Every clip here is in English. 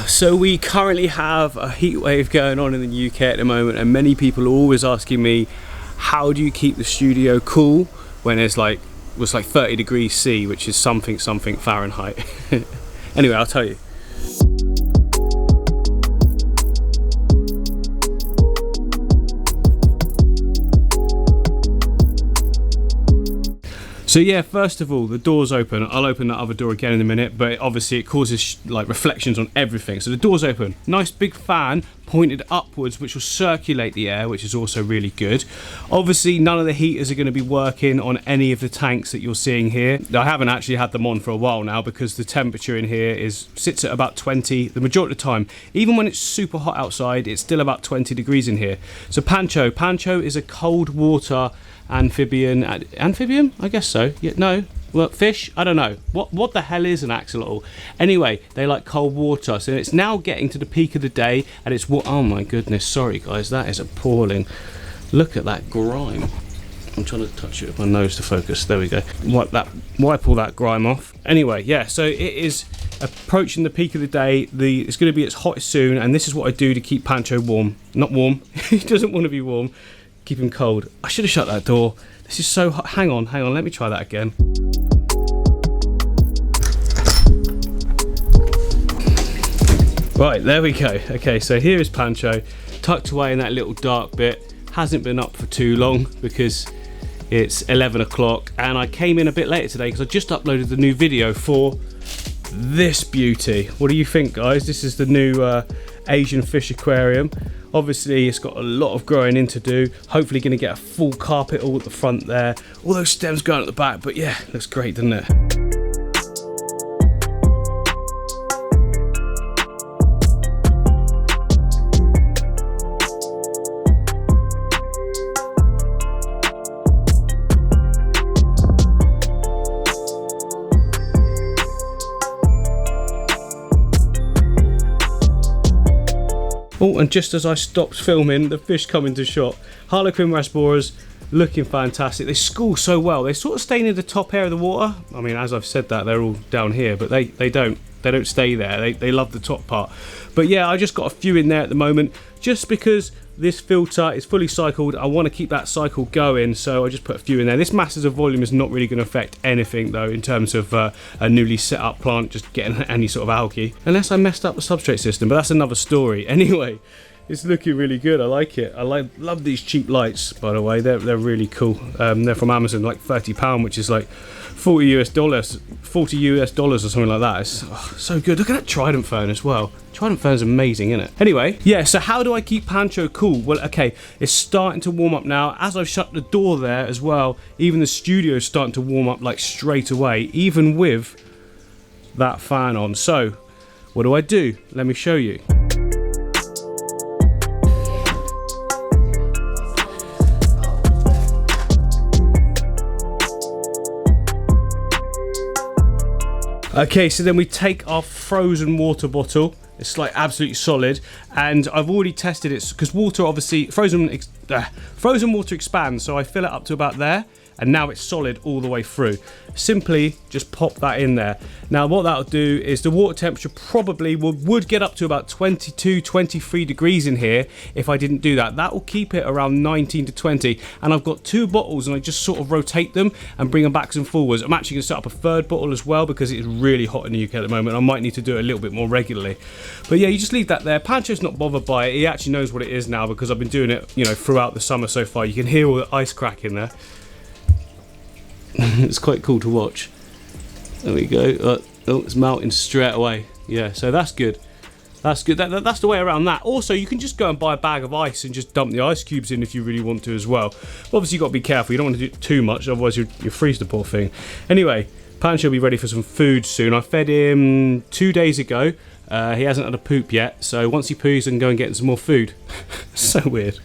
So we currently have a heat wave going on in the UK at the moment, and many people are always asking me, how do you keep the studio cool when it's like 30 degrees C, which is something Fahrenheit. Anyway, I'll tell you. So yeah, first of all, the door's open. I'll open that other door again in a minute, but obviously it causes like reflections on everything. So the door's open. Nice big fan pointed upwards, which will circulate the air, which is also really good. Obviously, none of the heaters are going to be working on any of the tanks that you're seeing here. I haven't actually had them on for a while now because the temperature in here sits at about 20 the majority of the time. Even when it's super hot outside, it's still about 20 degrees in here. So Pancho is a cold water amphibian, I guess so. Yeah, no, well, fish, I don't know what the hell is an axolotl. Anyway, they like cold water, so it's now getting to the peak of the day, and it's oh my goodness, sorry guys, that is appalling. Look at that grime. I'm trying to touch it with my nose to focus. There we go. Wipe all that grime off. Anyway, yeah, so it is approaching the peak of the day. It's going to be its hottest soon, and this is what I do to keep Pancho warm. Not warm. He doesn't want to be warm. Keep him cold. I should have shut that door. This is so hot. Hang on, let me try that again. Right, there we go. Okay, so here is Pancho, tucked away in that little dark bit. Hasn't been up for too long because it's 11 o'clock, and I came in a bit later today because I just uploaded the new video for this beauty. What do you think, guys? This is the new Asian fish aquarium. Obviously, it's got a lot of growing in to do. Hopefully going to get a full carpet all at the front there. All those stems going at the back, but yeah, looks great, doesn't it? Oh, and just as I stopped filming, the fish come into shot. Harlequin rasboras, looking fantastic. They school so well. They sort of stay near the top area of the water. I mean, as I've said that, they're all down here, but they don't stay there. They love the top part. But yeah, I just got a few in there at the moment, just because this filter is fully cycled. I want to keep that cycle going, so I just put a few in there. This masses of volume is not really going to affect anything though in terms of a newly set up plant just getting any sort of algae, unless I messed up the substrate system, but that's another story. Anyway, it's looking really good. I like it. Love these cheap lights, by the way. They're really cool. They're from Amazon, like £30, which is like $40 US or something like that. It's so good. Look at that Trident phone as well. Trident phone's amazing, isn't it? Anyway, yeah, so how do I keep Pancho cool? Well, okay, it's starting to warm up now. As I've shut the door there as well, even the studio is starting to warm up like straight away, even with that fan on. So, what do? Let me show you. Okay, so then we take our frozen water bottle. It's like absolutely solid, and I've already tested it because water, obviously, frozen water expands. So I fill it up to about there, and now it's solid all the way through. Simply just pop that in there. Now what that'll do is the water temperature probably would get up to about 22, 23 degrees in here if I didn't do that. That will keep it around 19 to 20. And I've got two bottles and I just sort of rotate them and bring them backwards and forwards. I'm actually going to set up a third bottle as well because it's really hot in the UK at the moment. I might need to do it a little bit more regularly. But yeah, you just leave that there. Pancho's not bothered by it. He actually knows what it is now because I've been doing it, you know, throughout the summer so far. You can hear all the ice cracking there. It's quite cool to watch. There we go. Oh, it's melting straight away. Yeah, so that's good. That's good. That's the way around that. Also, you can just go and buy a bag of ice and just dump the ice cubes in if you really want to as well. But obviously, you've got to be careful. You don't want to do too much, otherwise you freeze the poor thing. Anyway, Pancho will be ready for some food soon. I fed him 2 days ago. He hasn't had a poop yet, so once he poos, I can go and get him some more food. So weird.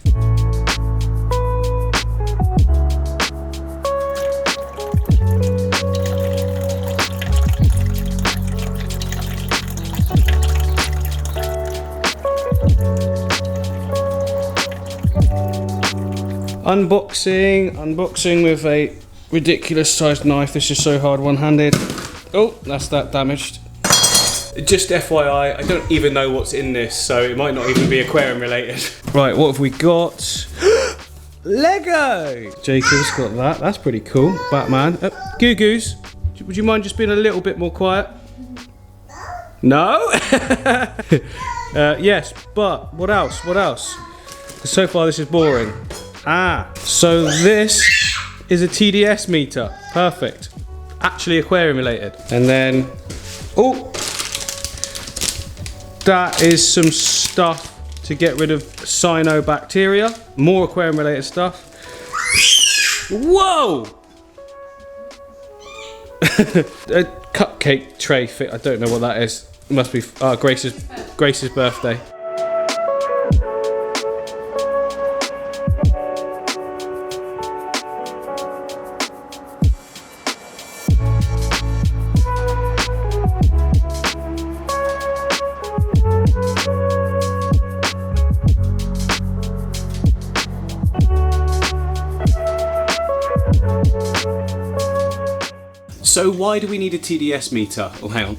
Unboxing with a ridiculous sized knife. This is so hard one-handed. Oh, that's that damaged. Just FYI, I don't even know what's in this, so it might not even be aquarium related. Right, what have we got? Lego! Jacob's got that, that's pretty cool. Batman. Goo Goose, would you mind just being a little bit more quiet? No? Yes, but what else? What else? So far this is boring. So this is a TDS meter. Perfect. Actually aquarium related. And then, oh, that is some stuff to get rid of cyanobacteria. More aquarium related stuff. Whoa! A cupcake tray fit. I don't know what that is. It must be Grace's birthday. So why do we need a TDS meter? Oh, hang on.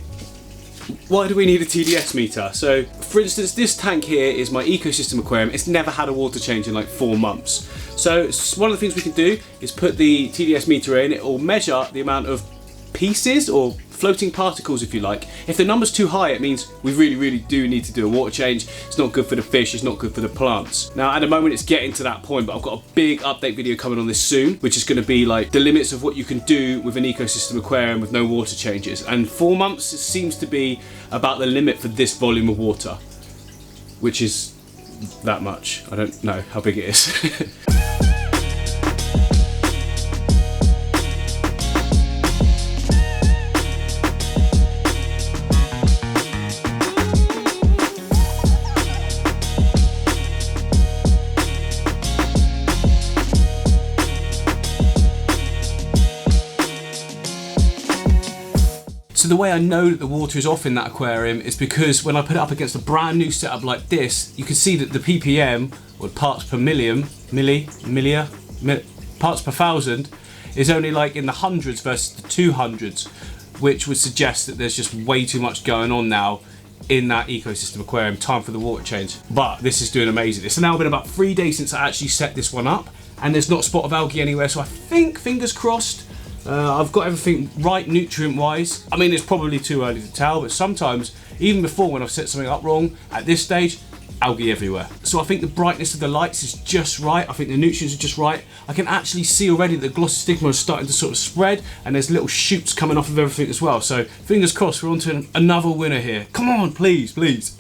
Why do we need a TDS meter? So, for instance, this tank here is my ecosystem aquarium. It's never had a water change in like 4 months. So, one of the things we can do is put the TDS meter in. It will measure the amount of pieces or floating particles, if you like. If the number's too high, it means we really do need to do a water change. It's not good for the fish, it's not good for the plants. Now, at the moment, it's getting to that point, but I've got a big update video coming on this soon, which is going to be like the limits of what you can do with an ecosystem aquarium with no water changes. And 4 months seems to be about the limit for this volume of water, which is that much. I don't know how big it is. So the way I know that the water is off in that aquarium is because when I put it up against a brand new setup like this, you can see that the ppm, or parts per million, parts per thousand, is only like in the hundreds versus the 200s, which would suggest that there's just way too much going on now in that ecosystem aquarium. Time for the water change. But this is doing amazing. It's now been about 3 days since I actually set this one up, and there's not a spot of algae anywhere, so I think, fingers crossed, I've got everything right nutrient wise. I mean, it's probably too early to tell, but sometimes, even before when I've set something up wrong, at this stage, algae everywhere. So I think the brightness of the lights is just right. I think the nutrients are just right. I can actually see already that glossostigma is starting to sort of spread, and there's little shoots coming off of everything as well. So fingers crossed, we're on to another winner here. Come on, please, please.